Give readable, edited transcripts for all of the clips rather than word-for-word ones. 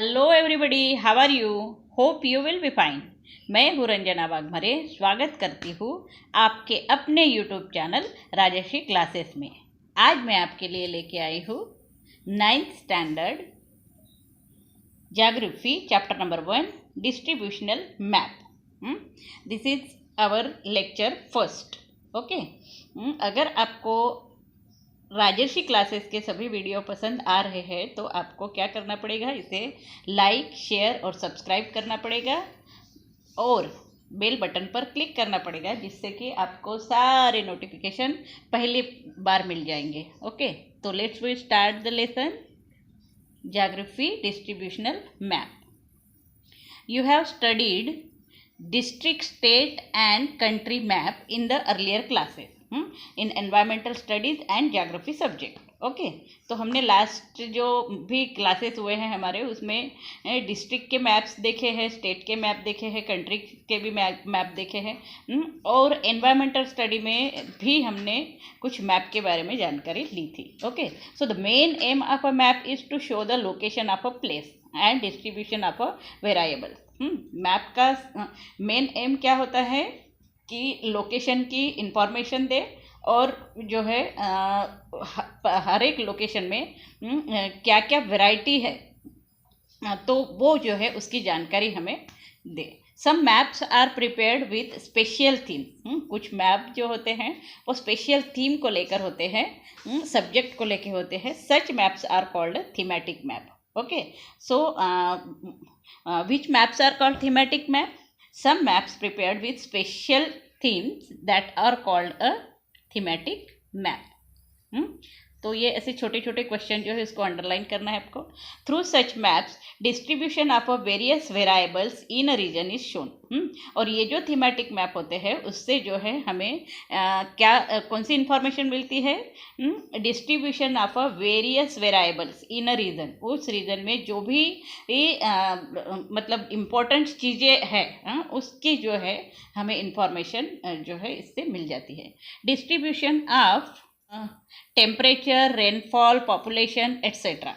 Hello everybody, how are you? Hope you will be fine. मैं हूँ रंजना वाघमरे, स्वागत करती हूँ आपके अपने यूट्यूब चैनल राजश्री क्लासेस में। आज मैं आपके लिए लेके आई हूँ 9th standard geography chapter number 1 distributional map. This is our lecture first. Okay, अगर आपको राजर्षि क्लासेस के सभी वीडियो पसंद आ रहे हैं तो आपको क्या करना पड़ेगा, इसे लाइक, शेयर और सब्सक्राइब करना पड़ेगा और बेल बटन पर क्लिक करना पड़ेगा, जिससे कि आपको सारे नोटिफिकेशन पहली बार मिल जाएंगे। ओके, तो let's we start the lesson geography distributional map. You have studied district, state and country map in the earlier classes in environmental studies and geography subject. Okay, तो हमने लास्ट जो भी क्लासेस हुए हैं हमारे, उसमें डिस्ट्रिक्ट के मैप्स देखे हैं, स्टेट के मैप देखे हैं, कंट्री के भी मैप देखे हैं और एनवायरमेंटल स्टडी में भी हमने कुछ मैप के बारे में जानकारी ली थी। Okay, so the main aim of a map is to show the location of a place and distribution of a variable. Map का मेन एम क्या होता है कि लोकेशन की इंफॉर्मेशन दे और जो है हर एक लोकेशन में क्या क्या वैरायटी है, तो वो जो है उसकी जानकारी हमें दे। Some maps are prepared with special theme. कुछ मैप जो होते हैं वो स्पेशल थीम को लेकर होते हैं, सब्जेक्ट को लेकर होते हैं। Such maps are called thematic map. Okay, so which maps are called thematic map? Some maps prepared with special themes that are called a thematic map. तो ये ऐसे छोटे छोटे क्वेश्चन जो है इसको अंडरलाइन करना है आपको। Through such maps distribution of a various variables in a region is shown. और ये जो थीमेटिक मैप होते हैं उससे जो है हमें कौन सी इंफॉर्मेशन मिलती है? Distribution of a various variables in a region. उस रीजन में जो भी मतलब इम्पोर्टेंट चीज़ें हैं उसकी जो है हमें इंफॉर्मेशन जो है इससे मिल जाती है। Distribution of temperature, rainfall, population etcetera.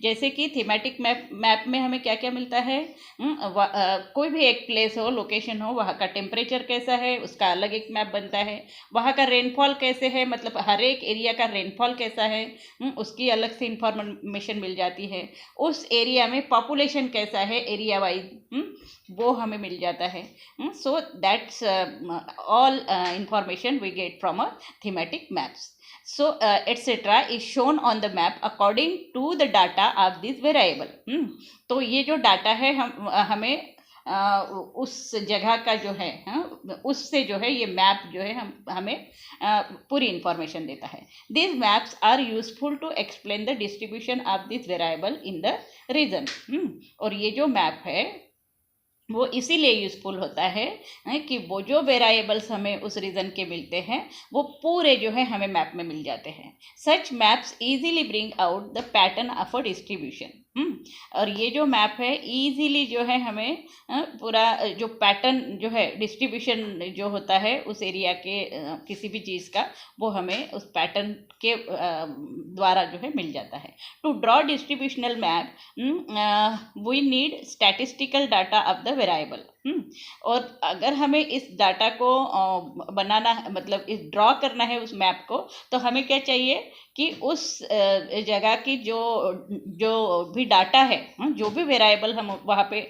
जैसे कि थीमेटिक मैप में हमें क्या क्या मिलता है? कोई भी एक प्लेस हो, लोकेशन हो, वहाँ का टेम्परेचर कैसा है उसका अलग एक मैप बनता है। वहाँ का रेनफॉल कैसे है, मतलब हर एक एरिया का रेनफॉल कैसा है उसकी अलग से इंफॉर्मेशन मिल जाती है। उस एरिया में पॉपुलेशन कैसा है एरिया वाइज वो हमें मिल जाता है। So that's all information we get from a thematic maps. So etc. is shown on the map according to the data of this variable. तो ये जो डाटा है हमें उस जगह का जो है उससे जो है ये मैप जो है हमें पूरी इंफॉर्मेशन देता है। This maps are useful to explain the distribution of this variable in the region. और ये जो मैप है वो इसीलिए यूज़फुल होता है कि वो जो वेरिएबल्स हमें उस रीजन के मिलते हैं वो पूरे जो है हमें मैप में मिल जाते हैं। Such maps easily bring out the pattern of a distribution. और ये जो मैप है इजीली जो है हमें पूरा जो पैटर्न जो है डिस्ट्रीब्यूशन जो होता है उस एरिया के किसी भी चीज़ का, वो हमें उस पैटर्न के द्वारा जो है मिल जाता है। To draw distributional map we need statistical data of the variable. और अगर हमें इस डाटा को बनाना मतलब इस ड्रॉ करना है उस मैप को, तो हमें क्या चाहिए कि उस जगह की जो जो भी डाटा है, जो भी वेरिएबल हम वहाँ पे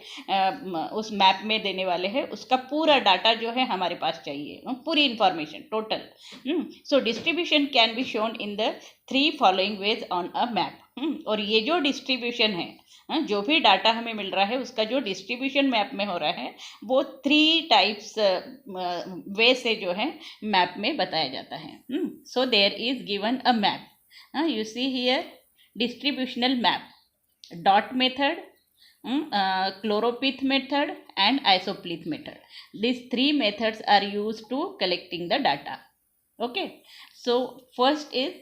उस मैप में देने वाले हैं उसका पूरा डाटा जो है हमारे पास चाहिए, पूरी information total. So distribution can be shown in the 3 following veg on a map. और ये जो डिस्ट्रीब्यूशन है, जो भी डाटा हमें मिल रहा है उसका जो डिस्ट्रीब्यूशन मैप में हो रहा है वो 3 टाइप्स वे से जो है मैप में बताया जाता है। So there is given a map, you see here distributional map, dot method, chloropith method and isopleth method. These 3 methods are used to collecting the data. Okay, so first is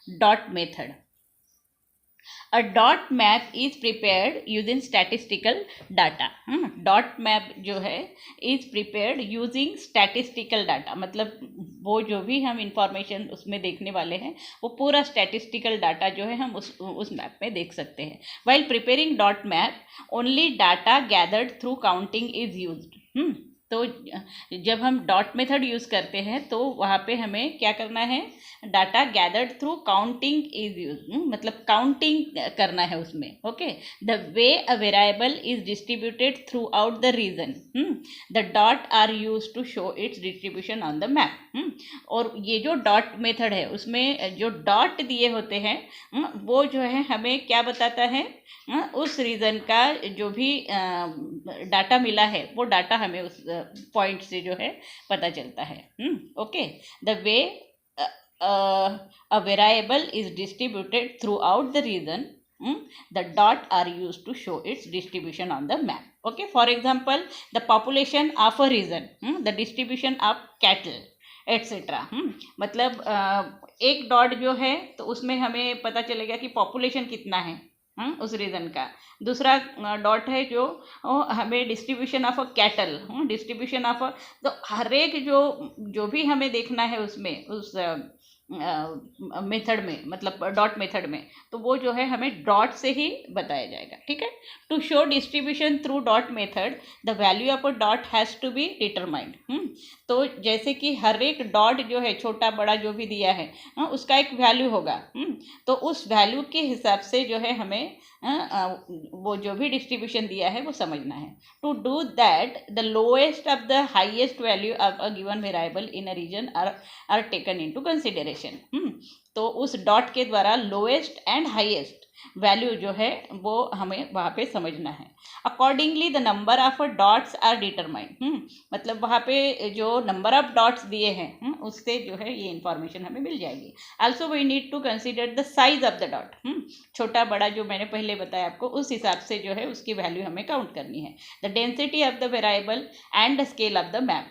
dot method. A dot map is prepared using statistical data. Dot map जो है is prepared using statistical data, मतलब वो जो भी हम information उसमें देखने वाले हैं वो पूरा स्टैटिस्टिकल डाटा जो है हम उस मैप में देख सकते हैं. While preparing dot map only data gathered through counting is used. तो जब हम डॉट मेथड यूज़ करते हैं तो वहाँ पे हमें क्या करना है, data gathered through counting is use, मतलब काउंटिंग करना है उसमें. Okay. The way a variable is distributed throughout the region, the dot are use to show its distribution on the map. और ये जो डॉट मेथड है उसमें जो डॉट दिए होते हैं वो जो है हमें क्या बताता है, उस रीजन का जो भी डाटा मिला है वो डाटा हमें उस पॉइंट से जो है पता चलता है. Okay. The way a variable is distributed throughout the region, the dot are used to show its distribution on the map. Okay. For example, the population of a region, the distribution of cattle etc. मतलब एक dot जो है तो उसमें हमें पता चलेगा कि पॉपुलेशन कितना है उस रीजन का. दूसरा डॉट है जो हमें distribution of a cattle, distribution of अ, तो हर एक जो भी हमें देखना है उसमें उस मेथड में, मतलब डॉट मेथड में, तो वो जो है हमें डॉट से ही बताया जाएगा. ठीक है. To show distribution through dot method the value of a dot has to be determined. तो जैसे कि हर एक डॉट जो है छोटा बड़ा जो भी दिया है उसका एक वैल्यू होगा. तो उस वैल्यू के हिसाब से जो है हमें वो जो भी डिस्ट्रीब्यूशन दिया है वो समझना है. To do that the lowest of the highest value of a given variable in a region are taken into consideration. तो उस डॉट के द्वारा लोएस्ट एंड हाईएस्ट वैल्यू जो है वो हमें वहाँ पे समझना है. Accordingly the number of dots are determined, मतलब वहाँ पे जो नंबर ऑफ डॉट्स दिए हैं उससे जो है ये इंफॉर्मेशन हमें मिल जाएगी. Also we need to consider the size of the dot. छोटा बड़ा जो मैंने पहले बताया आपको उस हिसाब से जो है उसकी वैल्यू हमें काउंट करनी है. The density of the variable and the scale of the map,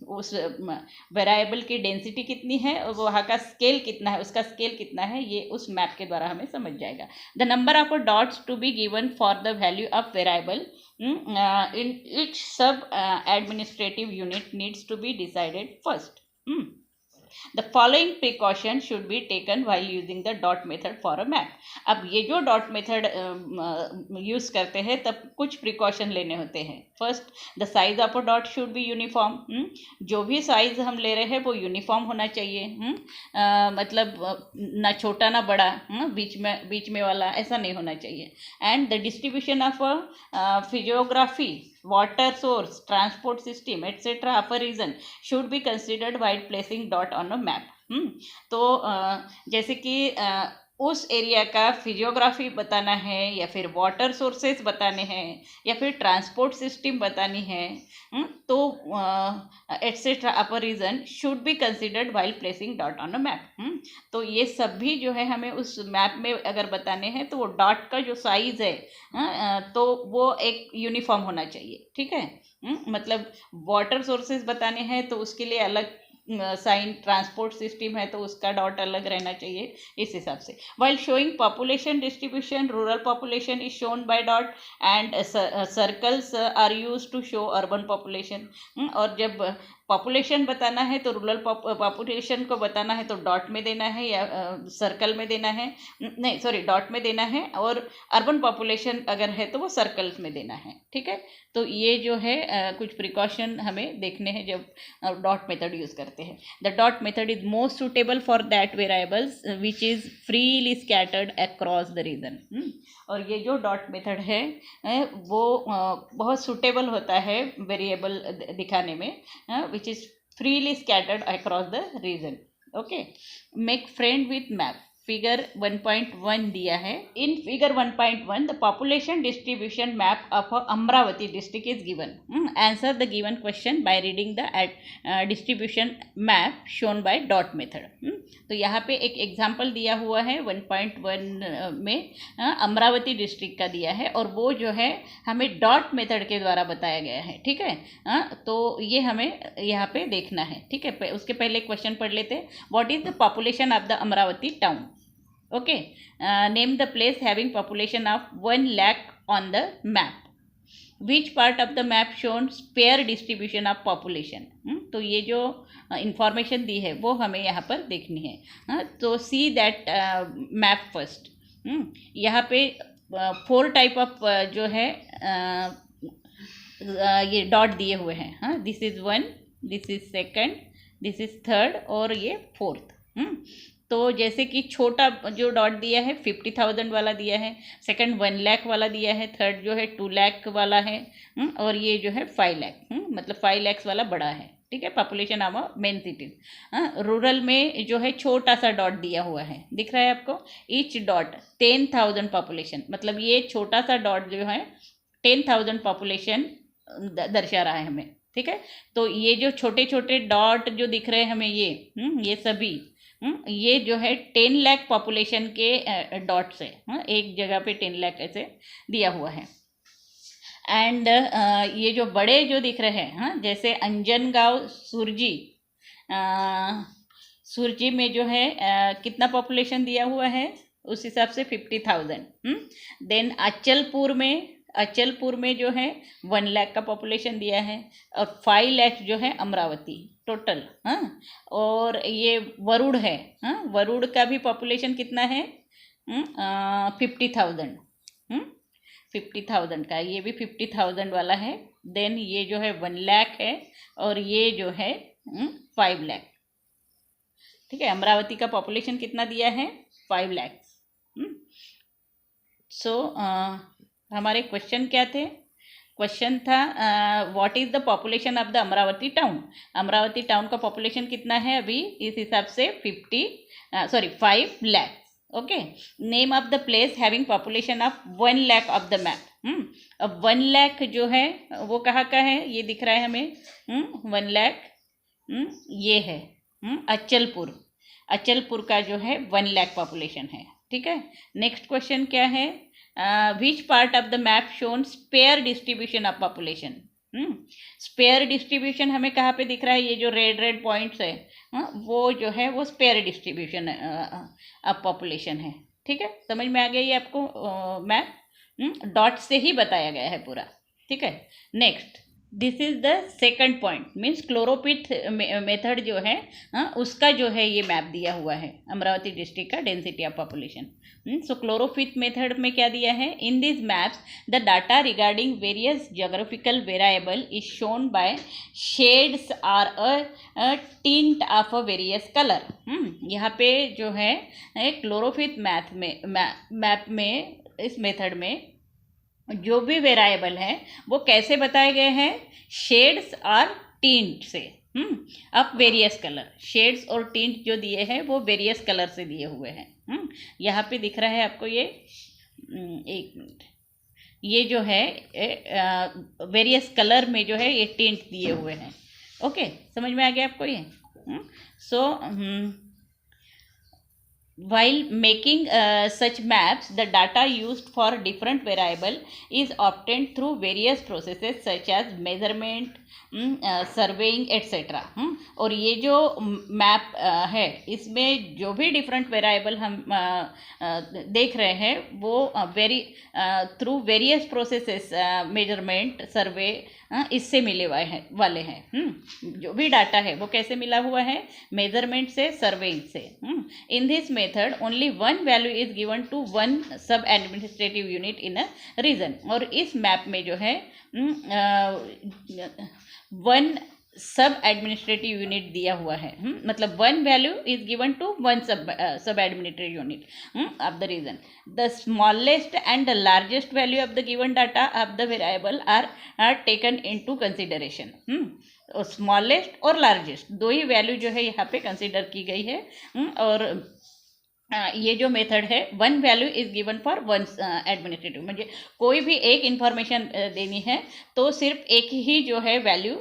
उस वेरिएबल की डेंसिटी कितनी है और वहाँ का स्केल कितना है, उसका स्केल कितना है, ये उस मैप के द्वारा हमें समझ जाएगा. The number of dots to be given for the value of variable in each sub administrative unit needs to be decided first. The following precaution should be taken while using the dot method for a map. अब ये जो dot method use करते हैं तब कुछ precaution लेने होते हैं. First, the size of a dot should be uniform. जो भी साइज हम ले रहे हैं वो यूनिफॉर्म होना चाहिए. मतलब ना छोटा ना बड़ा, बीच में वाला ऐसा नहीं होना चाहिए. And the distribution of physiography, water source, transport system etc. of a region should be considered while placing dot on a map. तो जैसे कि उस एरिया का फिजियोग्राफी बताना है या फिर वाटर सोर्सेज बताने हैं या फिर ट्रांसपोर्ट सिस्टम बतानी है, तो etcetera upper region should be considered while placing dot on a map. तो ये सब भी जो है हमें उस मैप में अगर बताने हैं तो वो डॉट का जो साइज है तो वो एक यूनिफॉर्म होना चाहिए. ठीक है. मतलब वाटर सोर्सेज बताने हैं तो उसके लिए अलग साइन, ट्रांसपोर्ट सिस्टम है तो उसका डॉट अलग रहना चाहिए इस हिसाब से. While showing population distribution, rural population is shown by dot and circles are use to show urban population. और जब पॉपुलेशन बताना है तो रूरल पॉपुलेशन को बताना है तो डॉट में देना है या सर्कल में देना है, नहीं सॉरी डॉट में देना है, और अर्बन पॉपुलेशन अगर है तो वो सर्कल्स में देना है. ठीक है. तो ये जो है कुछ प्रिकॉशन हमें देखने हैं जब डॉट मेथड यूज़ करते हैं. The dot method is most suitable for that variables which is freely scattered across the region. और ये जो डॉट मेथड है वो बहुत सुटेबल होता है वेरिएबल दिखाने में, which is freely scattered across the region. Okay. Make friend with map. Figure 1.1 दिया है. In figure 1.1 the population distribution map of Amravati district is given. Answer the given question by reading the distribution map shown by dot method. तो यहाँ पे एक example दिया हुआ है 1.1 में अमरावती डिस्ट्रिक्ट का दिया है और वो जो है हमें डॉट मेथड के द्वारा बताया गया है. ठीक है. तो ये हमें यहाँ पे देखना है. ठीक है. उसके पहले क्वेश्चन पढ़ लेते हैं. What is the population of the Amravati town. Okay, name the place having population of 1 lakh on the map. Which part of the map shown spare distribution of population? तो ये जो इंफॉर्मेशन दी है वो हमें यहाँ पर देखनी है. तो सी दैट मैप फर्स्ट. यहाँ पे 4 टाइप ऑफ जो है ये डॉट दिए हुए हैं. This is 1, this is 2, this is 3 और ये 4th. तो जैसे कि छोटा जो डॉट दिया है 50,000 वाला दिया है, सेकंड 1 लाख वाला दिया है, थर्ड जो है 2 लाख वाला है, और ये जो है 5 लाख, मतलब 5 लाख वाला बड़ा है. ठीक है, population of main cities. Rural में जो है छोटा सा डॉट दिया हुआ है, दिख रहा है आपको. ईच डॉट 10,000 पॉपुलेशन, मतलब ये छोटा सा डॉट जो है 10,000 पॉपुलेशन दर्शा रहा है हमें. ठीक है, तो ये जो छोटे छोटे डॉट जो दिख रहे हैं हमें ये सभी ये जो है 10 लाख पॉपुलेशन के डॉट्स है. एक जगह पे 10 लाख ऐसे दिया हुआ है. एंड ये जो बड़े जो दिख रहे हैं, जैसे अंजनगांव सुरजी में जो है कितना पॉपुलेशन दिया हुआ है उस हिसाब से 50,000. देन अचलपुर में जो है 1 लाख का पॉपुलेशन दिया है, और 5 लाख जो है अमरावती टोटल. और ये वरुड़ है. वरुड़ का भी पॉपुलेशन कितना है? 50,000. 50,000 का, ये भी 50,000 वाला है. देन ये जो है 1 लाख है, और ये जो है 5 लाख. ठीक है, अमरावती का पॉपुलेशन कितना दिया है? 5 लाख. सो हमारे क्वेश्चन क्या थे? क्वेश्चन था what is the population of the Amravati town. Amravati town का पॉपुलेशन कितना है अभी इस हिसाब से 5 lakh. Okay, name of the place having population of 1 lakh of the map. अब 1 लाख जो है वो कहाँ का है? ये दिख रहा है हमें 1 लाख. ये है अचलपुर का जो है 1 लाख पॉपुलेशन है. ठीक है, नेक्स्ट क्वेश्चन क्या है? Which part of the map shown sparse distribution of population. Sparse distribution हमें कहाँ पे दिख रहा है? ये जो रेड पॉइंट्स है वो जो है वो स्पेयर डिस्ट्रीब्यूशन ऑफ पॉपुलेशन है. ठीक है, समझ में आ गया ये आपको मैप डॉट से ही बताया गया है पूरा. ठीक है, next this is the second point, means choropleth method जो है उसका जो है ये मैप दिया हुआ है अमरावती डिस्ट्रिक्ट का density of population. So choropleth method में क्या दिया है? In this maps the data regarding various geographical variable is shown by shades or a tint of a various colour. यहाँ पे जो है क्लोरोपिथ मैप में इस मेथड में जो भी वेरिएबल है वो कैसे बताए गए हैं? शेड्स और टिंट से. अब वेरियस कलर, शेड्स और टिंट जो दिए हैं वो वेरियस कलर से दिए हुए हैं. यहाँ पे दिख रहा है आपको ये, एक मिनट, ये जो है वेरियस कलर में जो है ये टिंट दिए हुए हैं. ओके, समझ में आ गया आपको ये? सो while making such maps, the data used for different variable is obtained through various processes such as measurement, surveying etcetera. और ये जो मैप है इसमें जो भी डिफरेंट वेरिएबल हम देख रहे हैं वो थ्रू वेरियस प्रोसेसेस, मेजरमेंट, सर्वे, इससे मिले वाले हैं. जो भी डाटा है वो कैसे मिला हुआ है? मेजरमेंट से, सर्वेइंग से. In this method only 1 value is given to 1 sub administrative unit in a region. और इस मैप में जो है 1 सब एडमिनिस्ट्रेटिव यूनिट दिया हुआ है. मतलब 1 value is given to 1 sub administrative unit of the region. The smallest and the largest value of the given data of the variable are taken into consideration. Smallest और largest दो ही value जो है यहाँ पे कंसिडर की गई है. और ये जो मेथड है 1 value is given for 1 administrative. म्हणजे कोई भी एक इंफॉर्मेशन देनी है तो सिर्फ एक ही जो है वैल्यू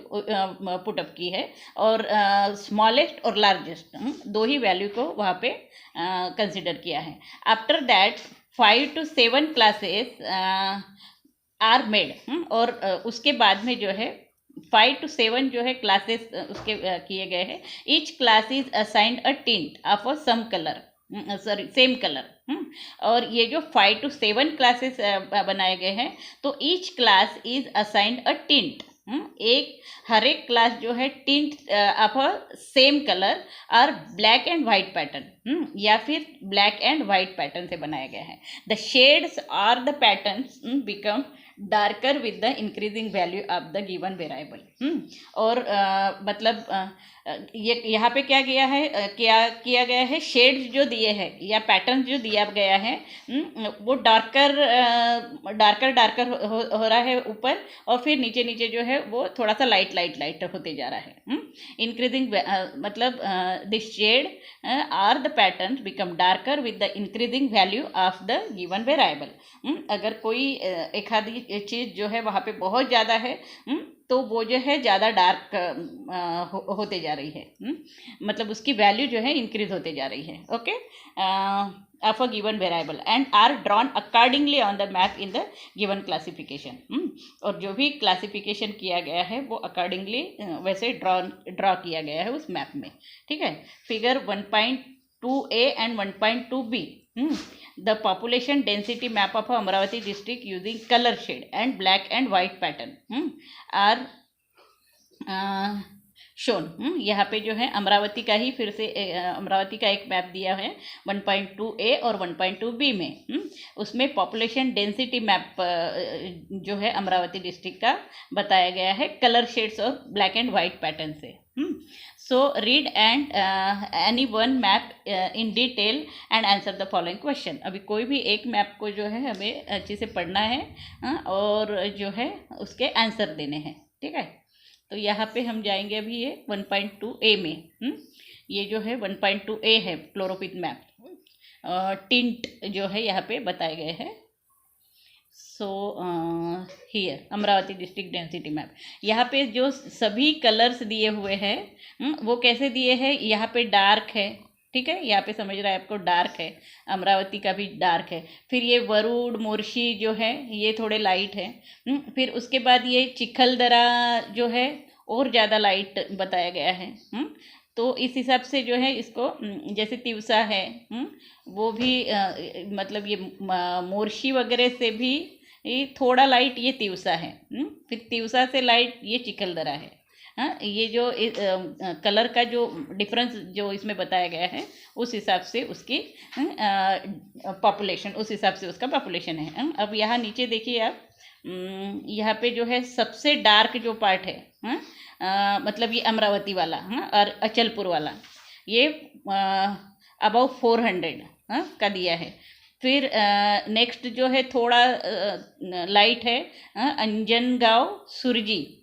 पुटअप की है, और स्मॉलेस्ट और लार्जेस्ट दो ही वैल्यू को वहाँ पे कंसिडर किया है. After that 5 to 7 classes are made. और उसके बाद में जो है 5 to 7 जो है क्लासेस उसके किए गए हैं. Each class is assigned a tint of a some colour. Sorry same colour. और ये जो 5 to 7 क्लासेस बनाए गए हैं, तो each class is assigned a tint. एक हर एक क्लास जो है tint of a same colour और ब्लैक एंड वाइट पैटर्न, या फिर ब्लैक एंड वाइट पैटर्न से बनाया गया है। द शेड्स और the patterns become darker with the increasing value of the given variable. और मतलब ये यहाँ पे क्या किया है, क्या किया गया है, शेड्स जो दिए हैं या पैटर्न जो दिया गया है, वो डार्कर डार्कर हो रहा है ऊपर, और फिर नीचे नीचे जो है वो थोड़ा सा लाइट होते जा रहा है। इंक्रीजिंग मतलब द शेड और the pattern become darker with the increasing value of the given variable. अगर कोई एक आधी चीज़ जो है वहाँ पे बहुत ज़्यादा है, तो वो जो है ज़्यादा डार्क होते जा रही है, मतलब उसकी वैल्यू जो है इंक्रीज होते जा रही है। Okay, of a given variable and are drawn accordingly on the map in the given classification. और जो भी क्लासिफिकेशन किया गया है वो अकॉर्डिंगली वैसे ड्रॉ किया गया है उस मैप में। ठीक है, figure 1.2a and 1.2b, the population density map of Amravati district using color shade and black and white pattern are shown. यहाँ पे जो है अमरावती का ही फिर से अमरावती का एक मैप दिया है 1.2a और 1.2b में। उसमें पॉपुलेशन डेंसिटी मैप जो है अमरावती डिस्ट्रिक्ट का बताया गया है कलर शेड्स और ब्लैक एंड वाइट पैटर्न से। So read and any one map in detail and answer the following question. अभी कोई भी एक मैप को जो है हमें अच्छे से पढ़ना है और जो है उसके आंसर देने हैं। ठीक है, तो यहाँ पे हम जाएंगे अभी ये 1.2a में। ये जो है 1.2a है क्लोरोपिथ मैप, टिंट जो है यहाँ पे बताए गए हैं। So here Amravati district density map, यहाँ पे जो सभी कलर्स दिए हुए हैं वो कैसे दिए हैं, यहाँ पे डार्क है। ठीक है, यहाँ पे समझ रहा है आपको, डार्क है, अमरावती का भी डार्क है। फिर ये वरुड़ मोर्शी जो है ये थोड़े लाइट है। फिर उसके बाद ये चिखलदरा जो है और ज़्यादा लाइट बताया गया है। तो इस हिसाब से जो है इसको, जैसे तिवसा है वो भी मतलब ये मोर्शी वगैरह से भी ये थोड़ा लाइट ये तिवसा है। फिर तिवसा से लाइट ये चिखलदरा है। ये जो कलर का जो डिफरेंस जो इसमें बताया गया है उस हिसाब से उसकी पॉपुलेशन, उस हिसाब से उसका पॉपुलेशन है। अब यहाँ नीचे देखिए आप, यहाँ पे जो है सबसे डार्क जो पार्ट है, मतलब ये अमरावती वाला और अचलपुर वाला, ये अबाउ 400 का दिया है। फिर नेक्स्ट जो है थोड़ा लाइट है अंजनगांव सुरजी,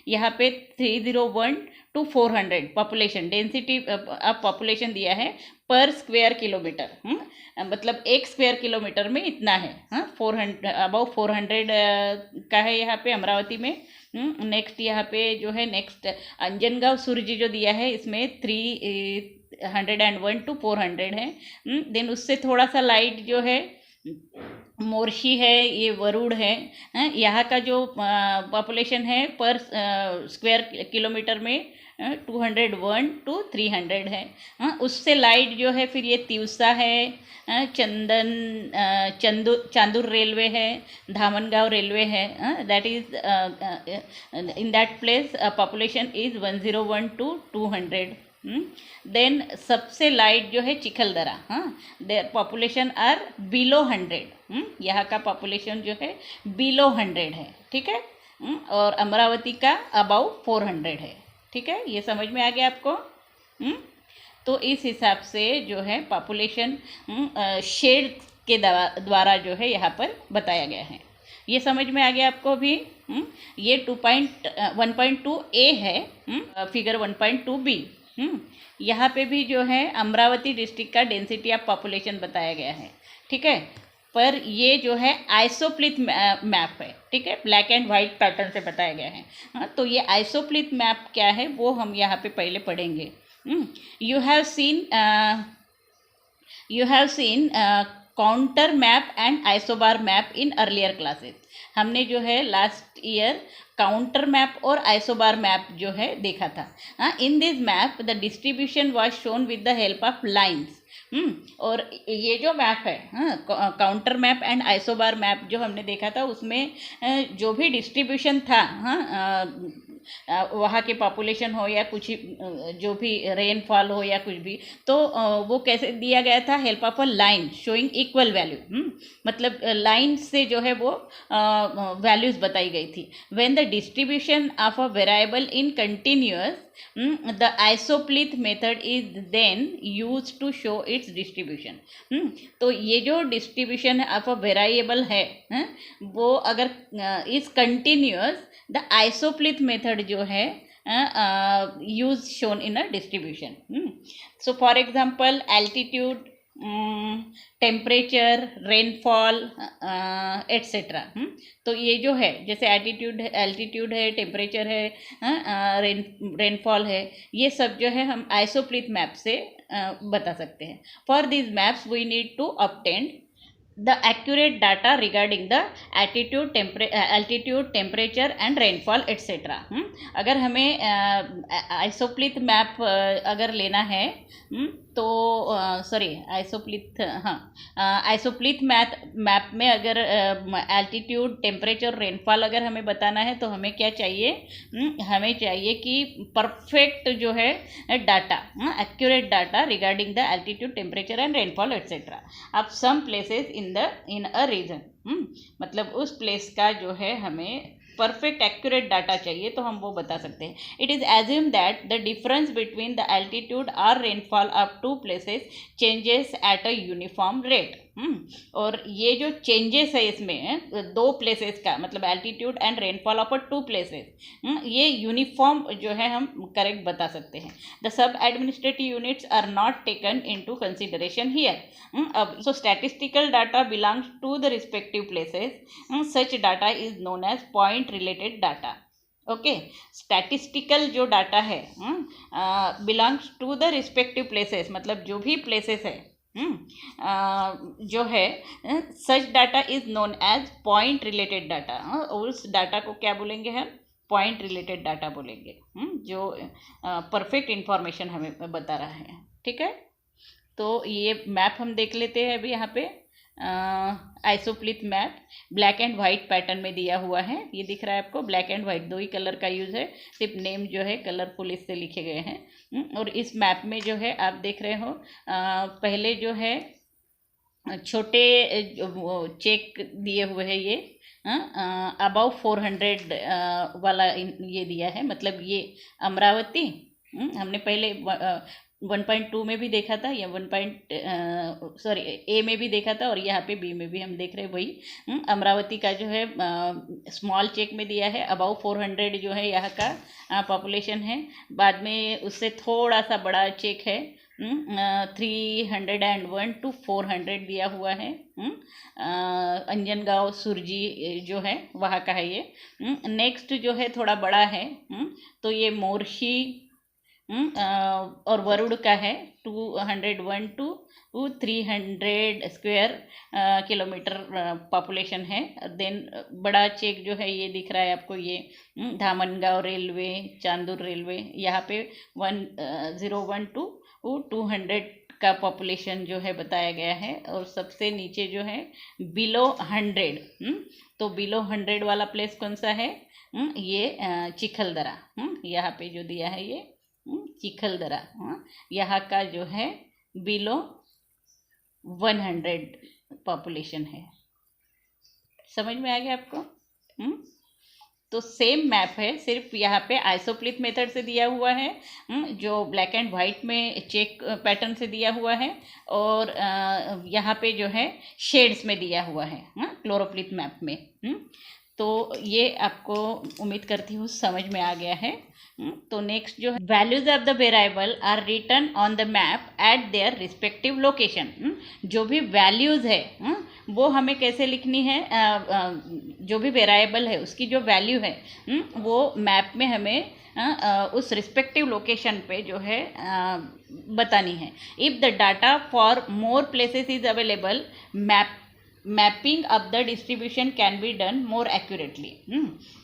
यहाँ पे 301 to 400 population density of population दिया है पर स्क्वायर किलोमीटर। मतलब एक स्क्वायर किलोमीटर में इतना है। 400 अबाउ 400 का है यहाँ पे अमरावती में। नेक्स्ट यहाँ पे जो है नेक्स्ट अंजनगांव सुरजी जो दिया है इसमें 301 to 400 है। देन उससे थोड़ा सा लाइट जो है मोर्शी है, ये वरुड़ है। यहाँ का जो पॉपुलेशन है पर स्क्वायर किलोमीटर में 201 to 300 है। उससे लाइट जो है फिर ये तिवसा है, चांदूर रेलवे है, धामनगांव रेलवे है। That is in that place population is 101 to 200। Then सबसे लाइट जो है Chikhaldara, there population are below 100। यहाँ का पॉपुलेशन जो है बिलो 100 है। ठीक है, और अमरावती का अबाउ 400 है। ठीक है, ये समझ में आ गया आपको। तो इस हिसाब से जो है पॉपुलेशन शेड के द्वारा जो है यहाँ पर बताया गया है। ये समझ में आ गया आपको भी। ये 1.2a है, फिगर 1.2b। यहाँ पे भी जो है अमरावती डिस्ट्रिक्ट का डेंसिटी ऑफ पॉपुलेशन बताया गया है। ठीक है, पर ये जो है आइसोप्लिथ मैप है। ठीक है, ब्लैक एंड वाइट पैटर्न से बताया गया है। तो ये आइसोप्लिथ मैप क्या है वो हम यहाँ पे पहले पढ़ेंगे। You have seen counter map and isobar map in earlier classes. हमने जो है लास्ट ईयर काउंटर मैप और आइसोबार मैप जो है देखा था। In this map the distribution was shown with the help of lines. और ये जो मैप है, counter map and isobar map जो हमने देखा था, उसमें जो भी डिस्ट्रीब्यूशन था, वहाँ के पॉपुलेशन हो या कुछ जो भी रेनफॉल हो या कुछ भी, तो वो कैसे दिया गया था, help of a line showing equal value. मतलब लाइन से जो है वो वैल्यूज बताई गई थी। When the distribution of a variable in continuous, the isopleith method is then used to show its distribution। तो ये जो डिस्ट्रीब्यूशन ऑफ अ वेरिएबल है, वो अगर इज कंटिन्यूअस, द आइसोप्लीथ मेथड जो है use shown in a distribution. So for example altitude, temperature, rainfall etcetera. तो ये जो है, जैसे एल्टीट्यूड है, टेम्परेचर है, रेनफॉल है, ये सब जो है हम आइसोप्लीथ मैप से बता सकते हैं। For this maps we need to obtain the accurate data regarding the altitude, temperature and rainfall etc। अगर हमें आइसोप्लीथ मैप अगर लेना है, तो सॉरी आइसोप्लीथ, आइसोप्लीथ मैप में अगर एल्टीट्यूड, टेम्परेचर, रेनफॉल अगर हमें बताना है, तो हमें क्या चाहिए, हमें चाहिए कि परफेक्ट जो है data, accurate data regarding the altitude, temperature and rainfall etcetera of some places in a region. मतलब उस प्लेस का जो है हमें परफेक्ट एक्यूरेट डाटा चाहिए, तो हम वो बता सकते हैं। It is assume that the difference between the altitude और rainfall of two places changes at a uniform rate. और ये जो चेंजेस है इसमें दो प्लेसेस का, मतलब altitude and rainfall of two places, ये यूनिफॉर्म जो है हम करेक्ट बता सकते हैं। The sub administrative units are not taken into consideration here. अब so statistical data belongs to the respective places. Such data is known as point related data. Okay, statistical जो data है belongs to the respective places, मतलब जो भी places है जो है, such data is known as point related data. उस data को क्या बोलेंगे हम, पॉइंट रिलेटेड डाटा बोलेंगे, जो परफेक्ट इंफॉर्मेशन हमें बता रहा है। ठीक है, तो ये मैप हम देख लेते हैं अभी यहाँ पे। Isopleth map black and white pattern में दिया हुआ है, ये दिख रहा है आपको, ब्लैक एंड वाइट दो ही कलर का यूज़ है, सिर्फ नेम जो है कलरफुल इससे लिखे गए हैं। और इस मैप में जो है आप देख रहे हो, पहले जो है छोटे चेक दिए हुए हैं, ये अबाउ 400 वाला ये दिया है, मतलब ये अमरावती, हमने पहले 1.2 में भी देखा था, या ए में भी देखा था, और यहाँ पे बी में भी हम देख रहे हैं वही। अमरावती का जो है स्मॉल चेक में दिया है, अबाउ 400 जो है यहाँ का पॉपुलेशन है। बाद में उससे थोड़ा सा बड़ा चेक है, 301 to 400 दिया हुआ है। अंजनगांव सुरजी जो है वहाँ का है ये। नेक्स्ट जो है थोड़ा बड़ा है, तो ये मोर्शी और वरुड़ का है, 201 to 300 स्क्वायर किलोमीटर पॉपुलेशन है। देन बड़ा चेक जो है ये दिख रहा है आपको, ये धामनगांव रेलवे, चांदूर रेलवे, यहाँ पे 101 to 200 का पॉपुलेशन जो है बताया गया है। और सबसे नीचे जो है बिलो 100, तो बिलो 100 वाला प्लेस कौन सा है, ये चिखलदरा, यहाँ पे जो दिया है ये चिखलदरा, यहाँ का जो है बिलो 100 पॉपुलेशन है। समझ में आ गया आपको? तो सेम मैप है, सिर्फ यहाँ पे आइसोप्लीथ मेथड से दिया हुआ है, जो ब्लैक एंड वाइट में चेक पैटर्न से दिया हुआ है, और यहाँ पे जो है शेड्स में दिया हुआ है क्लोरोप्लीथ मैप में। तो ये आपको उम्मीद करती हूँ समझ में आ गया है। तो नेक्स्ट जो है, values of the variable are written on the map at their respective location. जो भी वैल्यूज़ है वो हमें कैसे लिखनी है, जो भी वेरिएबल है उसकी जो वैल्यू है वो मैप में हमें उस रिस्पेक्टिव लोकेशन पे जो है बतानी है। If the data for more places is available, map mapping of the distribution can be done more accurately.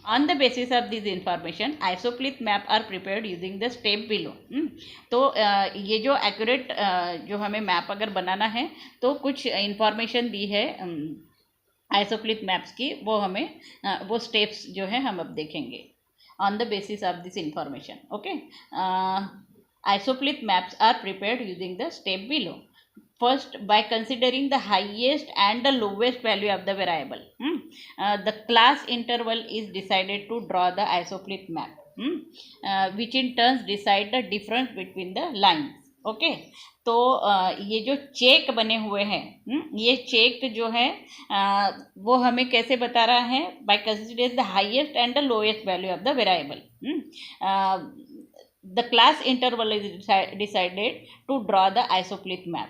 On the basis of this information, isoplyth map are prepared using the step below. तो ये जो accurate जो हमें map अगर बनाना है तो कुछ information दी है आइसोप्लिथ मैप्स की, वो हमें वो स्टेप्स जो है हम अब देखेंगे on the basis of this information. Okay, isoplyth maps are prepared using the step below. First, by considering the highest and the lowest value of the variable, the class interval is decided to draw the isoplyth map, which in turn decide the difference between the lines. Okay तो ये जो check बने हुए हैं, ये check जो है वो हमें कैसे बता रहा है? By considering the highest and the lowest value of the variable, the class interval is decided to draw the isoplyth map,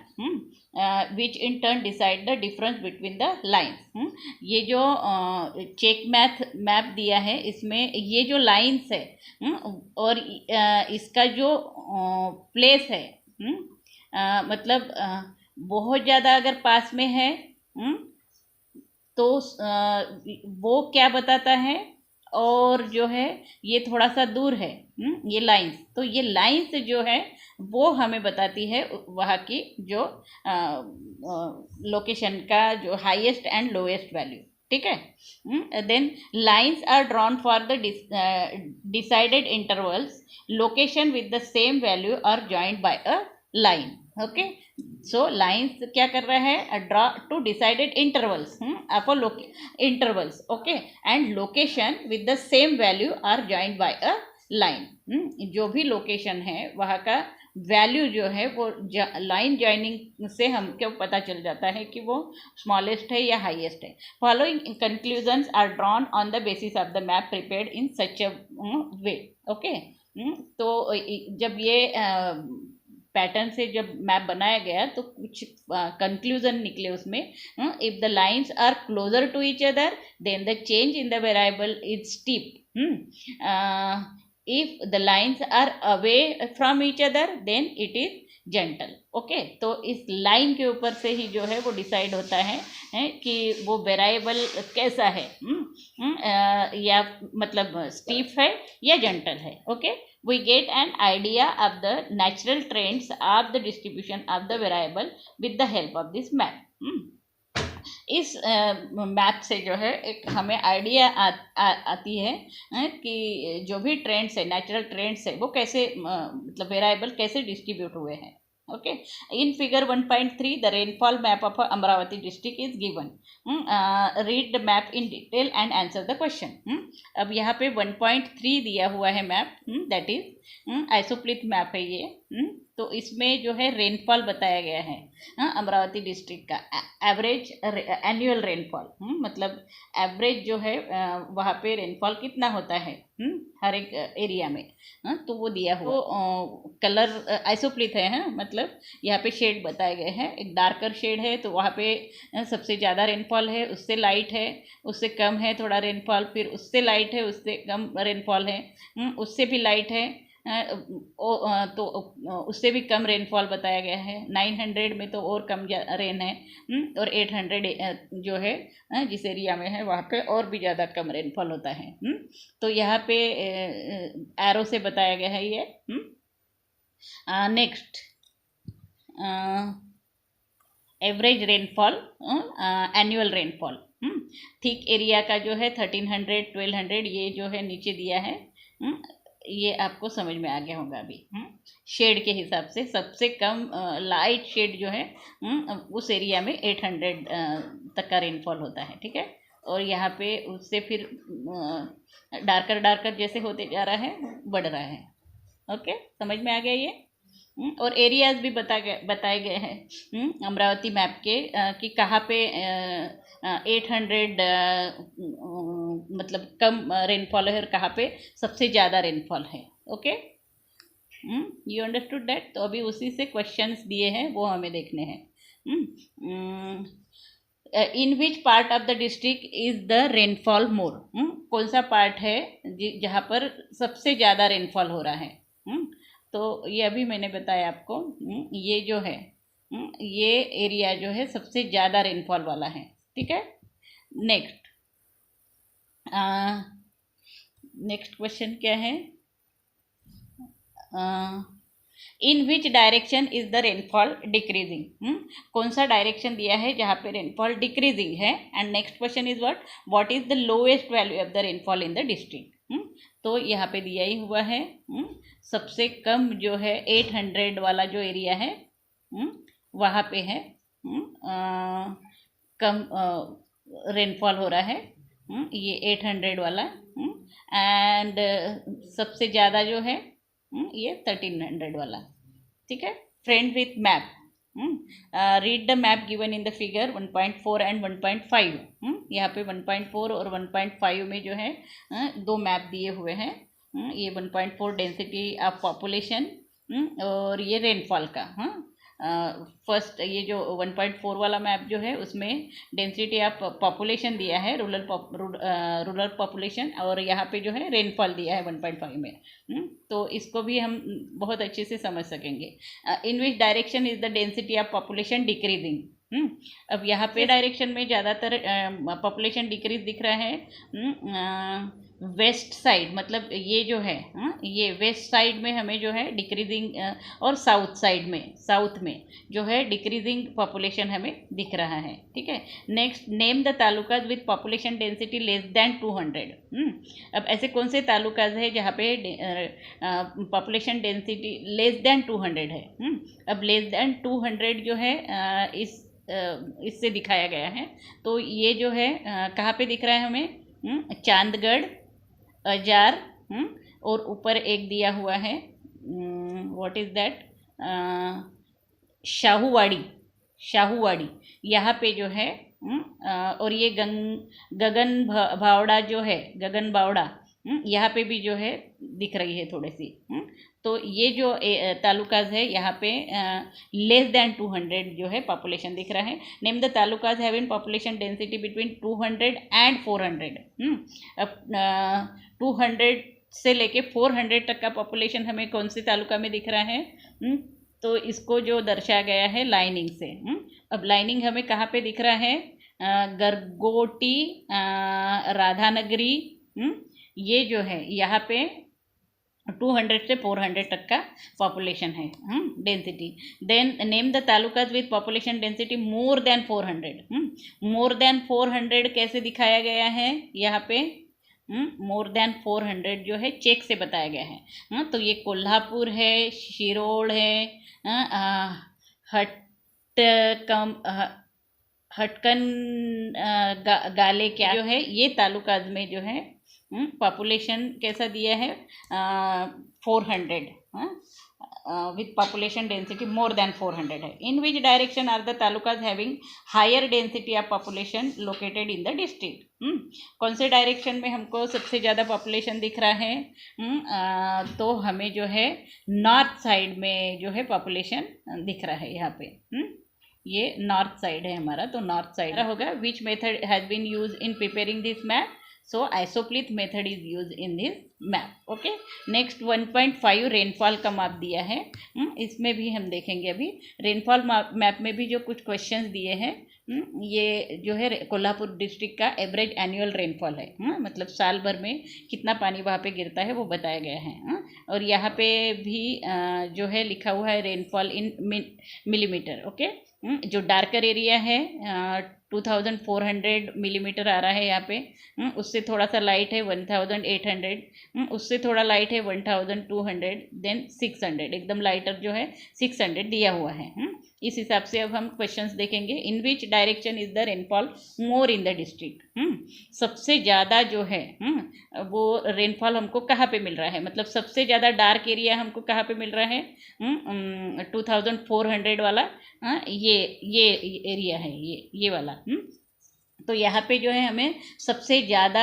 which in turn decide the difference between the lines. ये जो चेक मैप दिया है, इसमें ये जो lines है और इसका जो प्लेस है, मतलब बहुत ज़्यादा अगर पास में है तो वो क्या बताता है, और जो है ये थोड़ा सा दूर है, ये लाइंस, तो ये लाइंस जो है वो हमें बताती है वहाँ की जो लोकेशन का जो हाईएस्ट एंड लोएस्ट वैल्यू. ठीक है. Then lines are drawn for the decided intervals, location with the same value are joined by a line. Okay, so lines क्या कर रहा है? Draw to decided intervals for intervals. Okay, and location with the same value are joined by a line. जो भी location है वहाँ का value जो है वो लाइन जॉइनिंग से हमको पता चल जाता है कि वो स्मॉलेस्ट है या हाईएस्ट है. Following conclusions are drawn on the basis of the map prepared in such a way. Okay, तो जब ये पैटर्न से जब मैप बनाया गया तो कुछ कंक्लूजन निकले उसमें. If the lines are closer to each other then the change in the variable is steep. If the lines are away from each other then it is gentle. Okay, तो इस line के ऊपर से ही जो है वो डिसाइड होता है कि वो वेरिएबल कैसा है, या मतलब स्टीप है या जेंटल है. Okay, we get an idea of the natural trends of the distribution of the variable with the help of this map. इस मैप से जो है एक हमें आइडिया आती है कि जो भी ट्रेंड्स है, नेचुरल ट्रेंड्स है, वो कैसे मतलब वेरिएबल कैसे डिस्ट्रीब्यूट हुए हैं. Okay, in figure 1.3 the rainfall map of Amravati district is given. Read the map in detail and answer the question. अब यहाँ पे 1.3 दिया हुआ है मैप, that is आइसोप्लिथ मैप है ये. तो इसमें जो है रेनफॉल बताया गया है अमरावती डिस्ट्रिक्ट का, एवरेज एनुअल रेनफॉल, मतलब एवरेज जो है वहाँ पे रेनफॉल कितना होता है हर एक एरिया में. तो वो दिया हुआ कलर आइसोप्लिथ है, मतलब यहाँ पे शेड बताए गए हैं. एक डार्कर शेड है तो वहाँ पे सबसे ज़्यादा रेनफॉल है, उससे लाइट है, उससे कम है थोड़ा रेनफॉल, फिर उससे लाइट है, उससे कम रेनफॉल है, उससे भी लाइट है, तो उससे भी कम रेनफॉल बताया गया है. 900 में तो और कम रेन है, और 800 जो है जिस एरिया में है वहाँ पे और भी ज़्यादा कम रेनफॉल होता है. तो यहाँ पे एरो से बताया गया है ये. Next, average rainfall, annual rainfall. Thick area का जो है 1300 1200 ये जो है नीचे दिया है. ये आपको समझ में आ गया होगा अभी. शेड के हिसाब से सबसे कम लाइट शेड जो है उस एरिया में 800 तक का रेनफॉल होता है. ठीक है, और यहाँ पे उससे फिर डार्कर जैसे होते जा रहा है, बढ़ रहा है. ओके, समझ में आ गया ये. और एरियाज भी बताए गए हैं अमरावती मैप के कि कहाँ पे 800 मतलब कम रेनफॉल है और कहाँ पे सबसे ज़्यादा रेनफॉल है. Okay, you understood that. तो अभी उसी से क्वेश्चंस दिए हैं वो हमें देखने हैं. In which part of the district is the rainfall more. कौन सा पार्ट है जहाँ पर सबसे ज़्यादा रेनफॉल हो रहा है. तो ये अभी मैंने बताया आपको, ये जो है ये एरिया जो है सबसे ज़्यादा रेनफॉल वाला है. ठीक है। नेक्स्ट नेक्स्ट क्वेश्चन क्या है, in which direction is the rainfall decreasing, कौन सा डायरेक्शन दिया है जहाँ पे रेनफॉल डिक्रीजिंग है। And next question is what is the lowest value of the rainfall in the district. तो यहाँ पे दिया ही हुआ है, सबसे कम जो है 800 वाला जो एरिया है वहाँ पे है कम रेनफॉल हो रहा है, ये 800 वाला। एंड सबसे ज़्यादा जो है ये 1300 वाला। ठीक है। Friend with map, read the map given in the figure 1.4 and 1.5। यहाँ पे 1.4 और 1.5 में जो है दो मैप दिए हुए हैं। ये 1.4 डेंसिटी ऑफ पॉपुलेशन और ये रेनफॉल का। फर्स्ट ये जो 1.4 वाला मैप जो है उसमें डेंसिटी ऑफ पॉपुलेशन दिया है, रूरल पॉपुलेशन, और यहाँ पे जो है रेनफॉल दिया है 1.5 में। तो इसको भी हम बहुत अच्छे से समझ सकेंगे। In which direction is the density of population decreasing. अब यहाँ पे डायरेक्शन में ज़्यादातर पॉपुलेशन डिक्रीज दिख रहा है वेस्ट साइड, मतलब ये जो है ये वेस्ट साइड में हमें जो है डिक्रीजिंग, और साउथ में जो है डिक्रीजिंग पॉपुलेशन हमें दिख रहा है। ठीक है। Next, name the talukas with population density less than 200। अब ऐसे कौन से तालुकाज है जहाँ पे पॉपुलेशन डेंसिटी लेस देन 200 है। अब लेस देन 200 जो है इससे दिखाया गया है। तो ये जो है कहाँ पे दिख रहा है हमें, चांदगढ़, अजार, और ऊपर एक दिया हुआ है व्हाट इज़ दैट, शाहूवाड़ी यहाँ पे जो है। और ये गगन बावड़ा जो है, गगन बावड़ा यहाँ पे भी जो है दिख रही है थोड़ी सी। तो ये जो तालुकाज है यहाँ पे लेस देन 200 जो है पॉपुलेशन दिख रहा है। Name the talukas having population density between 200 and 400। अब 200 से लेके 400 तक का पॉपुलेशन हमें कौन से तालुका में दिख रहा है, तो इसको जो दर्शाया गया है लाइनिंग से। अब लाइनिंग हमें कहाँ पे दिख रहा है, गरगोटी, राधानगरी, ये जो है यहाँ पे 200 से 400 तक का पॉपुलेशन है density. Then name the talukas with population density more than 400। More than 400 कैसे दिखाया गया है यहाँ पे, मोर देन 400 जो है चेक से बताया गया है। तो ये कोल्हापुर है, शिरोड़ है, हटकन गाले क्या जो है, ये तालुकाज में जो है पॉपुलेशन कैसा दिया है 400 with population density more than 400 है। In which direction are the talukas having higher density of population located in the district. कौन से डायरेक्शन में हमको सबसे ज़्यादा पॉपुलेशन दिख रहा है, तो हमें जो है नॉर्थ साइड में जो है पॉपुलेशन दिख रहा है यहाँ पे। ये नॉर्थ साइड है हमारा, तो नॉर्थ साइड होगा। Which method has been use in preparing this map, so isoplyth method is used in this map। okay, next 1.5 rainfall का माप दिया है। इसमें भी हम देखेंगे अभी रेनफॉल मैप में भी जो कुछ क्वेश्चंस दिए हैं। ये जो है कोल्हापुर डिस्ट्रिक्ट का एवरेज एनुअल रेनफॉल है, मतलब साल भर में कितना पानी वहाँ पे गिरता है वो बताया गया है। और यहाँ पे भी जो है लिखा हुआ है रेनफॉल इन मिलीमीटर। ओके, जो डार्कर एरिया है 2400 मिलीमीटर आ रहा है यहाँ पे, उससे थोड़ा सा लाइट है 1800, उससे थोड़ा लाइट है 1200, देन 600, एकदम लाइटर जो है 600 दिया हुआ है। इस हिसाब से अब हम क्वेश्चंस देखेंगे। In which direction is the rainfall more in the district. सबसे ज़्यादा जो है वो रेनफॉल हमको कहाँ पे मिल रहा है, मतलब सबसे ज़्यादा डार्क एरिया हमको कहाँ पे मिल रहा है, 2400 वाला ये एरिया है, ये वाला। तो यहाँ पे जो है हमें सबसे ज़्यादा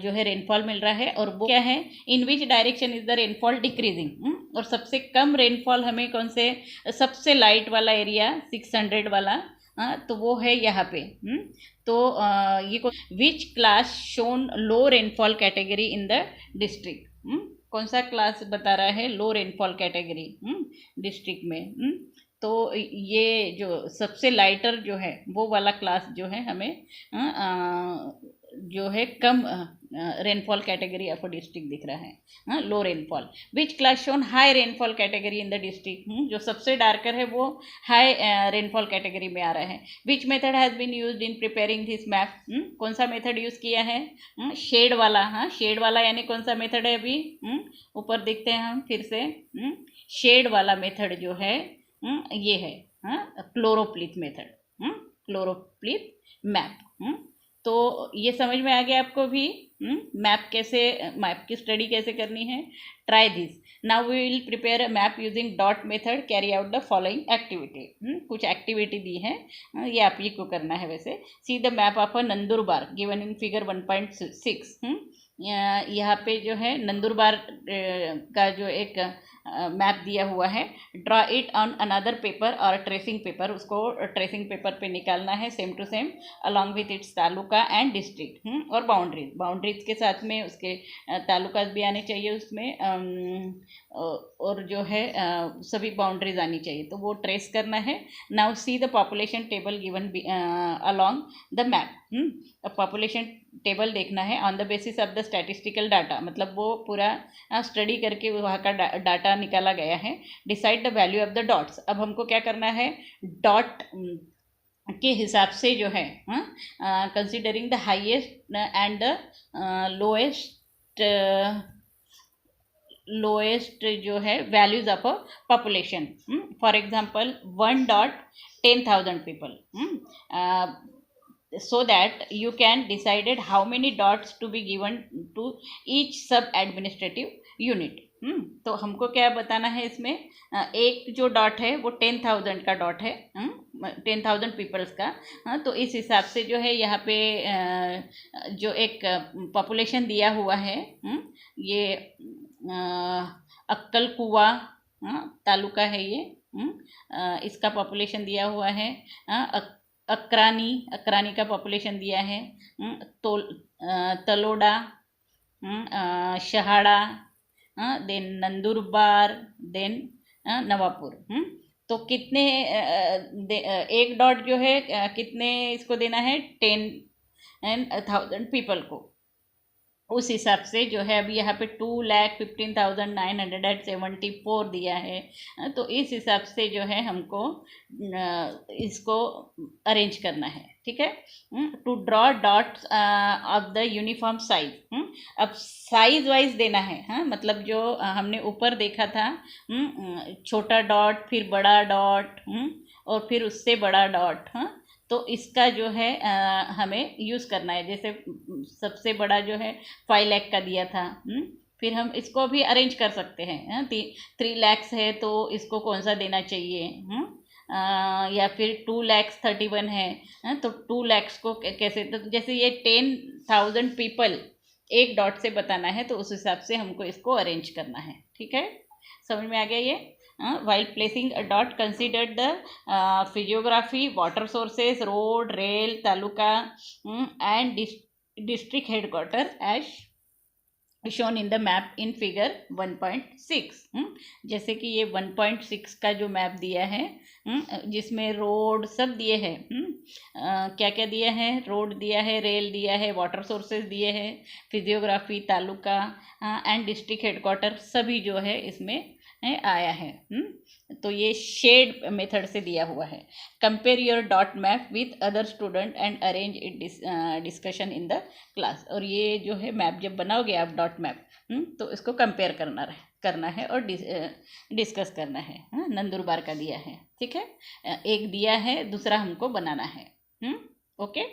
जो है रेनफॉल मिल रहा है। और वो क्या है, in which direction is the rainfall decreasing. और सबसे कम रेनफॉल हमें कौन से, सबसे लाइट वाला एरिया 600 वाला, तो वो है यहाँ पे। तो ये which class shown low rainfall category in the district. कौन सा क्लास बता रहा है लो रेनफॉल कैटेगरी डिस्ट्रिक्ट में। तो ये जो सबसे लाइटर जो है वो वाला क्लास जो है हमें जो है कम रेनफॉल कैटेगरी ऑफ डिस्ट्रिक्ट दिख रहा है, लो rainfall. Which class shown high rainfall category in the district, जो सबसे डार्कर है वो हाई रेनफॉल कैटेगरी में आ रहा है। Which method has been used in preparing this map, कौन सा मेथड यूज़ किया है, शेड वाला। हाँ, शेड वाला यानी कौन सा मेथड है, अभी ऊपर देखते हैं हम फिर से। शेड वाला मेथड जो है ये है क्लोरोप्लिथ मेथड, क्लोरोप्लिथ मैप। तो ये समझ में आ गया आपको भी मैप कैसे, मैप की स्टडी कैसे करनी है। Try this. Now we will prepare a map using dot method, carry out the following activity. कुछ एक्टिविटी दी है, ये आप ही को करना है वैसे। See the map of a Nandurbar given in figure 1.6। यहाँ पे जो है नंदुरबार का जो एक मैप दिया हुआ है। Draw it on another paper और ट्रेसिंग पेपर, उसको ट्रेसिंग पेपर पे निकालना है same to same along with its taluka and district और बाउंड्रीज के साथ में उसके तालुकाज भी आने चाहिए उसमें, और जो है सभी बाउंड्रीज आनी चाहिए, तो वो ट्रेस करना है। Now see the population table given along the map. Population table देखना है on the basis of the statistical data, मतलब वो पूरा स्टडी करके वहाँ का डाटा निकाला गया है। Decide the value of the dots. अब हमको क्या करना है, डॉट के हिसाब से जो है considering the highest and the lowest जो है values of a population. For example 1 dot 10,000 people, so that you can decided how many dots to be given to each sub administrative unit। तो हमको क्या बताना है इसमें, एक जो डॉट है वो 10,000 का डॉट है, 10,000 पीपल्स का। तो इस हिसाब से जो है यहाँ पे जो एक पॉपुलेशन दिया हुआ है, ये अक्कल कुआ तालुका है ये, इसका पॉपुलेशन दिया हुआ है। अकरानी का पॉपुलेशन दिया है, तलोड़ा, शहाड़ा, देन नंदुरबार, देन नवापुर। तो कितने एक डॉट जो है कितने इसको देना है, 10,000 पीपल को। उस हिसाब से जो है अभी यहाँ पे 2,15,974 दिया है, तो इस हिसाब से जो है हमको इसको अरेंज करना है, ठीक है। To draw dots of the uniform size. अब साइज वाइज देना है, मतलब जो हमने ऊपर देखा था, छोटा डॉट फिर बड़ा डॉट और फिर उससे बड़ा डॉट, तो इसका जो है हमें यूज़ करना है। जैसे सबसे बड़ा जो है 5 लाख का दिया था, फिर हम इसको भी अरेंज कर सकते हैं। 3 लाख है तो इसको कौन सा देना चाहिए, या फिर 2,31,000 है तो 2 लाख को कैसे, तो जैसे ये 10,000 पीपल एक डॉट से बताना है, तो उस हिसाब से हमको इसको अरेंज करना है, ठीक है। समझ में आ गया ये। While placing a dot, consider the physiography, water sources, road, rail, taluka, and district headquarter as shown in the map in figure 1.6। जैसे कि ये 1.6 का जो मैप दिया है, जिसमें रोड सब दिए हैं, क्या क्या दिया है, रोड दिया है, रेल दिया है, वाटर सोर्सेज दिए हैं, physiography, taluka and district headquarter सभी जो है इसमें आया है। तो ये शेड मेथड से दिया हुआ है। Compare your dot map with other student and arrange it discussion in the class. और ये जो है मैप जब बनाओगे आप डॉट मैप, तो इसको कंपेयर करना है और डिस्कस करना है। नंदुरबार का दिया है, ठीक है, एक दिया है, दूसरा हमको बनाना है। ओके,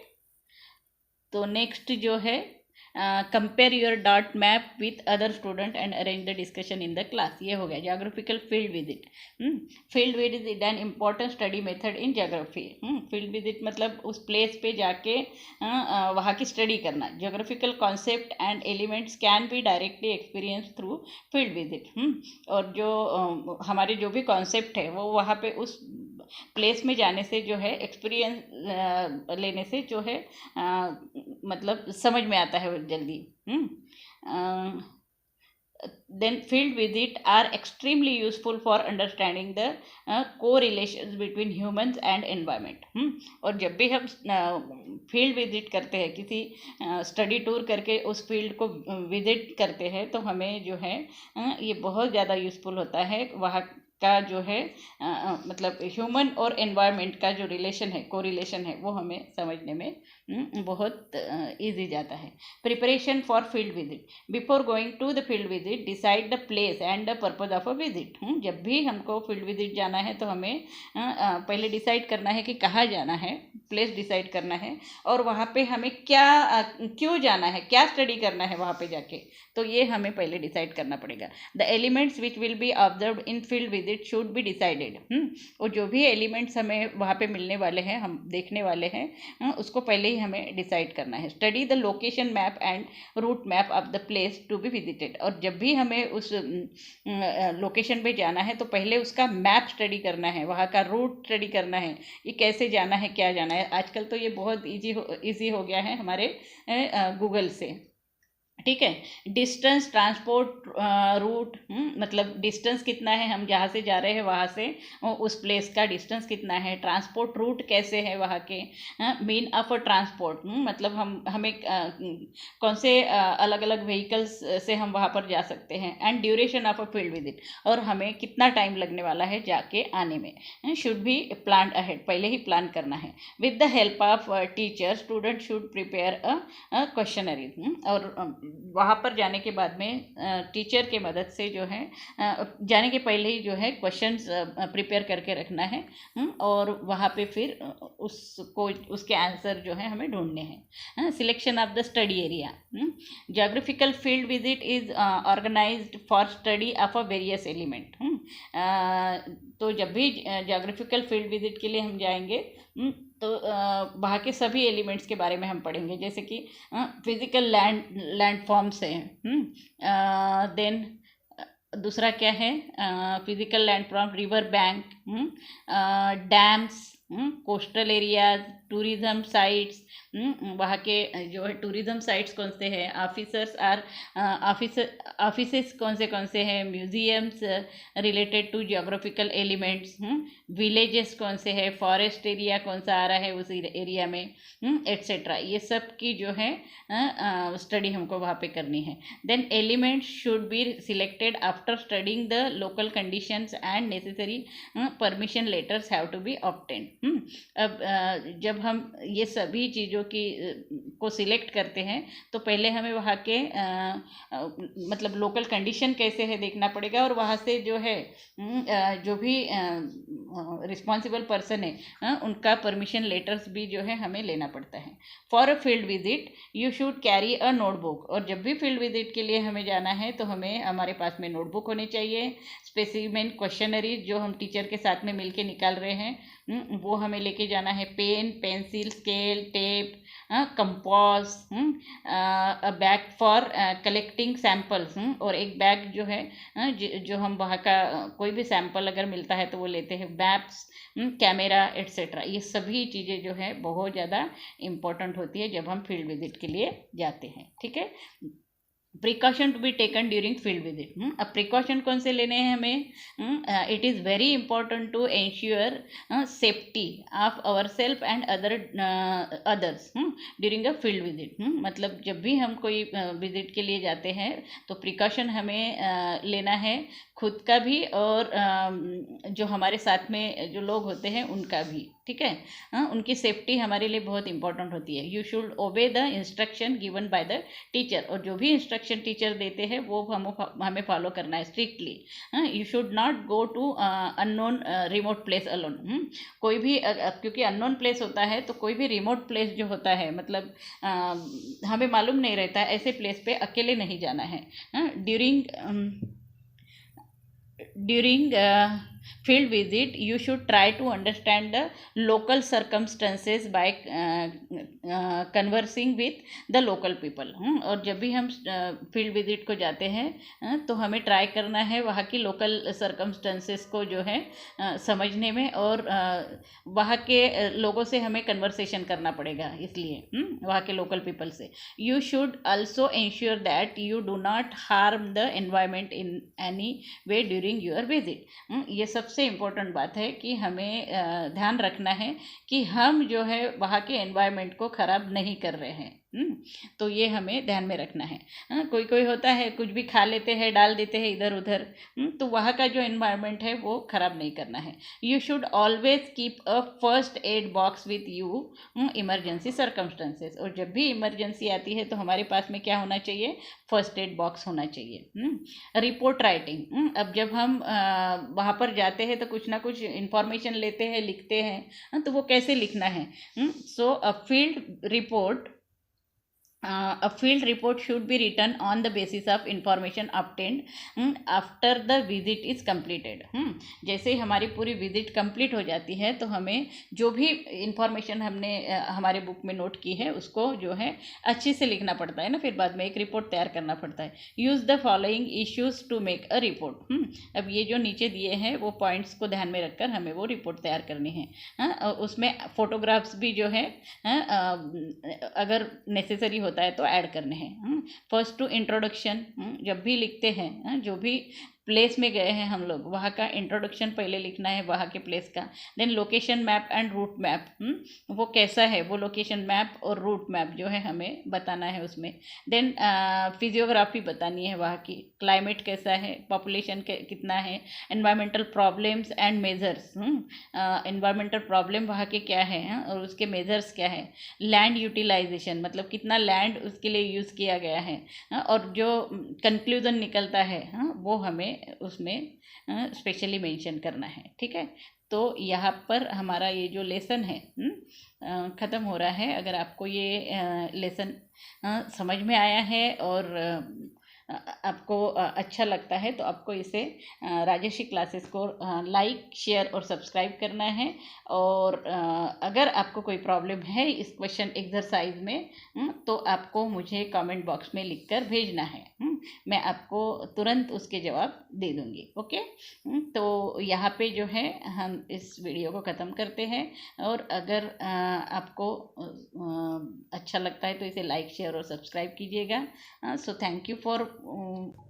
तो नेक्स्ट जो है compare your dot map with other student and arrange the discussion in the class. ये हो गया geographical field visit. Field visit is an important study method in geography. Field visit मतलब उस प्लेस पे जाके वहाँ की स्टडी करना। Geographical concept and elements can be directly experience through field visit. और जो हमारे जो भी कॉन्सेप्ट है वो वहाँ पे उस प्लेस में जाने से जो है एक्सपीरियंस लेने से जो है मतलब समझ में आता है जल्दी। then field visit are extremely useful for understanding the correlations between humans and environment. और जब भी हम फील्ड विजिट करते हैं, किसी स्टडी टूर करके उस फील्ड को विजिट करते हैं, तो हमें जो है ये बहुत ज़्यादा यूज़फुल होता है। वहाँ का जो है मतलब ह्यूमन और एनवायरनमेंट का जो रिलेशन है, कोरिलेशन है, वो हमें समझने में बहुत इजी जाता है। Preparation for field visit, before going to the field visit decide the place and the purpose of a visit. जब भी हमको फील्ड विजिट जाना है तो हमें पहले डिसाइड करना है कि कहाँ जाना है, प्लेस डिसाइड करना है, और वहाँ पे हमें क्या क्यों जाना है, क्या स्टडी करना है वहाँ पे जाके, तो ये हमें पहले डिसाइड करना पड़ेगा। The elements which will be observe in field visit should be decided. और जो भी एलिमेंट्स हमें वहाँ पे मिलने वाले हैं, हम देखने वाले हैं, उसको पहले ही हमें डिसाइड करना है। Study the location map and route map of the place to be visited. और जब भी हमें उस लोकेशन पे जाना है तो पहले उसका मैप स्टडी करना है, वहाँ का रूट स्टडी करना है, ये कैसे जाना है, क्या जाना है। आजकल तो ये बहुत ईजी हो गया है हमारे गूगल से, ठीक है। डिस्टेंस, ट्रांसपोर्ट रूट, मतलब डिस्टेंस कितना है, हम जहाँ से जा रहे हैं वहाँ से उस प्लेस का डिस्टेंस कितना है। ट्रांसपोर्ट रूट कैसे है वहाँ के, मीन ऑफ ट्रांसपोर्ट, मतलब हमें कौन से अलग अलग व्हीकल्स से हम वहाँ पर जा सकते हैं। And duration of a field visit, और हमें कितना टाइम लगने वाला है जाके आने में। शुड बी प्लान अहेड, पहले ही प्लान करना है। With the help of teacher student should prepare a questionnaire. और वहाँ पर जाने के बाद में टीचर के मदद से जो है जाने के पहले ही जो है क्वेश्चंस प्रिपेयर करके रखना है, और वहाँ पे फिर उसको उसके आंसर जो है हमें ढूंढने हैं। Selection of the study area, geographical field visit is organised for study of a various element. तो जब भी ज्योग्राफिकल फील्ड विजिट के लिए हम जाएंगे तो वहाँ के सभी एलिमेंट्स के बारे में हम पढ़ेंगे, जैसे कि फिजिकल लैंड फॉर्म्स हैं। देन दूसरा क्या है, physical land form, river bank, dams, coastal areas, tourism sites, वहाँ के जो है टूरिज्म साइट्स कौन से हैं, ऑफिसेस कौन से हैं, museums related to geographical elements, villages कौन से हैं, फॉरेस्ट एरिया कौन सा आ रहा है उस एरिया में, एट्सेट्रा। ये सब की जो है स्टडी हमको वहाँ पे करनी है। Then elements should be selected after studying the local conditions and necessary permission letters have to be obtained. अब जब हम ये सभी चीज़ों की को सिलेक्ट करते हैं तो पहले हमें वहाँ के मतलब लोकल कंडीशन कैसे है देखना पड़ेगा, और वहाँ से जो है जो भी रिस्पॉन्सिबल पर्सन है उनका परमिशन लेटर्स भी जो है हमें लेना पड़ता है। For a field visit you should carry a notebook. और जब भी फील्ड विजिट के लिए हमें जाना है तो हमें हमारे पास में नोटबुक होनी चाहिए। स्पेसिमेन क्वेश्चनरी जो हम टीचर के साथ में मिलके निकाल रहे हैं वो हमें लेके जाना है। Pen, pencil, scale, tape, compass, bag for collecting samples, और एक बैग जो है जो हम वहाँ का कोई भी सैम्पल अगर मिलता है तो वो लेते हैं। मैप्स, कैमरा, एट्सेट्रा, ये सभी चीज़ें जो है बहुत ज़्यादा इम्पोर्टेंट होती है जब हम फील्ड विजिट के लिए जाते हैं, ठीक है। Precaution to be taken during field visit. अब प्रिकॉशन कौन से लेने हैं हमें? It is very important to ensure safety of our self and others during a field visit. मतलब जब भी हम कोई विजिट के लिए जाते हैं तो प्रिकॉशन हमें लेना है, खुद का भी और जो हमारे साथ में जो लोग होते हैं उनका भी, ठीक है। उनकी सेफ्टी हमारे लिए बहुत इंपॉर्टेंट होती है। You should obey the instruction given by the teacher. और जो भी इंस्ट्रक्शन टीचर देते हैं वो हमें फॉलो करना है strictly. You should not go to unknown remote place alone. कोई भी क्योंकि अननोन प्लेस होता है तो कोई भी रिमोट प्लेस जो होता है मतलब हमें मालूम नहीं रहता, ऐसे प्लेस पे अकेले नहीं जाना है। During field visit, you should try to understand the local circumstances by conversing with the local people. और जब भी हम फील्ड विजिट को जाते हैं तो हमें ट्राई करना है वहाँ की लोकल सर्कमस्टेंसेस को जो है समझने में, और वहाँ के लोगों से हमें कन्वर्सेशन करना पड़ेगा, इसलिए वहाँ के लोकल पीपल से. You should also ensure that you do not harm the environment in any way during your visit. ये सबसे इम्पोर्टेंट बात है कि हमें ध्यान रखना है कि हम जो है वहाँ के एनवायरमेंट को ख़राब नहीं कर रहे हैं. तो ये हमें ध्यान में रखना है. कोई कोई होता है कुछ भी खा लेते हैं, डाल देते हैं इधर उधर, तो वहाँ का जो एनवायरनमेंट है वो ख़राब नहीं करना है. You should always keep a first aid box with you emergency circumstances. और जब भी इमरजेंसी आती है तो हमारे पास में क्या होना चाहिए? फर्स्ट एड बॉक्स होना चाहिए. रिपोर्ट राइटिंग, अब जब हम वहाँ पर जाते हैं तो कुछ ना कुछ इंफॉर्मेशन लेते हैं, लिखते हैं, तो वो कैसे लिखना है? So a field report a field report should be written on the basis of information obtained after the visit is completed. जैसे ही हमारी पूरी विजिट कंप्लीट हो जाती है तो हमें जो भी इंफॉर्मेशन हमने हमारे बुक में नोट की है उसको जो है अच्छे से लिखना पड़ता है ना, फिर बाद में एक रिपोर्ट तैयार करना पड़ता है. Use the following issues to make a report. अब ये जो नीचे दिए हैं वो पॉइंट्स को ध्यान में रखकर हमें वो रिपोर्ट तैयार करनी है. उसमें फोटोग्राफ्स भी जो है अगर नेसेसरी होता है तो ऐड करने हैं. फर्स्ट टू इंट्रोडक्शन, जब भी लिखते हैं जो भी प्लेस में गए हैं हम लोग वहाँ का इंट्रोडक्शन पहले लिखना है, वहाँ के प्लेस का. Then location map and route map, वो कैसा है वो लोकेशन मैप और रूट मैप जो है हमें बताना है उसमें. देन फिजियोग्राफी बतानी है, वहाँ की क्लाइमेट कैसा है, पॉपुलेशन कितना है, environmental problems and measures, environmental problem वहाँ के क्या है और उसके मेजर्स क्या है. लैंड यूटिलाइजेशन, मतलब कितना लैंड उसके लिए यूज़ किया गया है, और जो कंक्लूजन निकलता है वो हमें उसमें स्पेशली मेंशन करना है. ठीक है, तो यहाँ पर हमारा ये जो लेसन है ख़त्म हो रहा है. अगर आपको ये लेसन समझ में आया है और आपको अच्छा लगता है तो आपको इसे राजर्षि क्लासेस को लाइक, शेयर और सब्सक्राइब करना है. और अगर आपको कोई प्रॉब्लम है इस क्वेश्चन एक्सरसाइज में तो आपको मुझे कमेंट बॉक्स में लिखकर भेजना है. मैं आपको तुरंत उसके जवाब दे दूँगी. ओके, तो यहाँ पे जो है हम इस वीडियो को ख़त्म करते हैं. और अगर आपको अच्छा लगता है तो इसे लाइक, शेयर और सब्सक्राइब कीजिएगा. So thank you for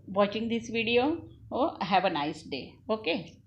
watching this video. Oh, have a nice day. Okay.